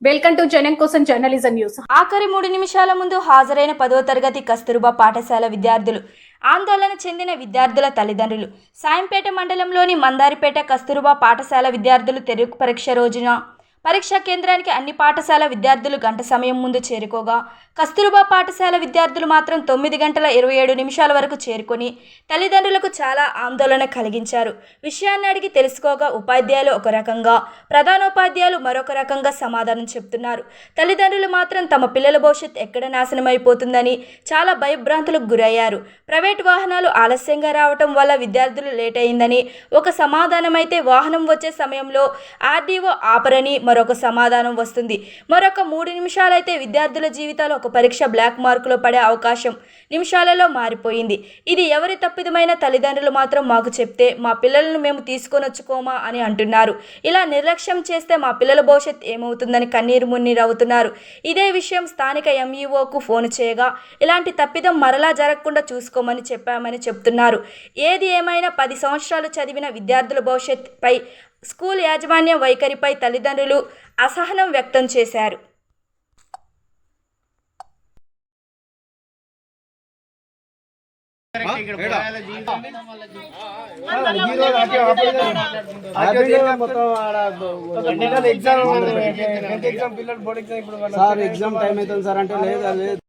Welcome to జనం కోసం journalism news. ఆఖరి 3 నిమిషాల ముందు హాజరైన 10వ తరగతి కస్తూర్బా పాఠశాల విద్యార్థులు, ఆందోళన చెందిన విద్యార్థుల తల్లిదండ్రులు. సాయంపేట మండలంలోని మందారిపేట కస్తూర్బా పాఠశాల విద్యార్థులు తెలుగు పరీక్ష రోజున పరీక్షా కేంద్రానికి అన్ని పాఠశాల విద్యార్థులు గంట సమయం ముందు చేరుకోగా, కస్తూర్బా పాఠశాల విద్యార్థులు మాత్రం 9 గంటల 27 నిమిషాల వరకు చేరుకొని తల్లిదండ్రులకు చాలా ఆందోళన కలిగించారు. విషయాన్ని అడిగి తెలుసుకోగా ఉపాధ్యాయులు ఒక రకంగా, ప్రధానోపాధ్యాయులు మరొక రకంగా సమాధానం చెప్తున్నారు. తల్లిదండ్రులు మాత్రం తమ పిల్లల భవిష్యత్ ఎక్కడ నాశనమైపోతుందని చాలా భయభ్రాంతులకు గురయ్యారు. ప్రైవేట్ వాహనాలు ఆలస్యంగా రావటం వల్ల విద్యార్థులు లేట్ అయిందని ఒక సమాధానం అయితే, వాహనం వచ్చే సమయంలో ఆర్డీఓ ఆపరని మరొక సమాధానం వస్తుంది. మరొక 3 నిమిషాలైతే విద్యార్థుల జీవితాలు ఒక పరీక్ష బ్లాక్ మార్కులో పడే అవకాశం నిమిషాలలో మారిపోయింది. ఇది ఎవరి తప్పిదమైన తల్లిదండ్రులు మాత్రం మాకు చెప్తే మా పిల్లలను మేము తీసుకొనొచ్చుకోమా అని అంటున్నారు. ఇలా నిర్లక్ష్యం చేస్తే మా పిల్లల భవిష్యత్ ఏమవుతుందని కన్నీరు మున్నీరు అవుతున్నారు. ఇదే విషయం స్థానిక ఎంఈఓకు ఫోన్ చేయగా ఇలాంటి తప్పిదం మరలా జరగకుండా చూసుకోమని చెప్పామని చెప్తున్నారు. ఏది ఏమైనా 10 సంవత్సరాలు చదివిన విద్యార్థుల భవిష్యత్తుపై స్కూల్ యాజమాన్యం వైఖరిపై తల్లిదండ్రులు అసహనం వ్యక్తం చేశారు. ఎగ్జామ్ టైం అవుతుంది సార్ అంటే లేదు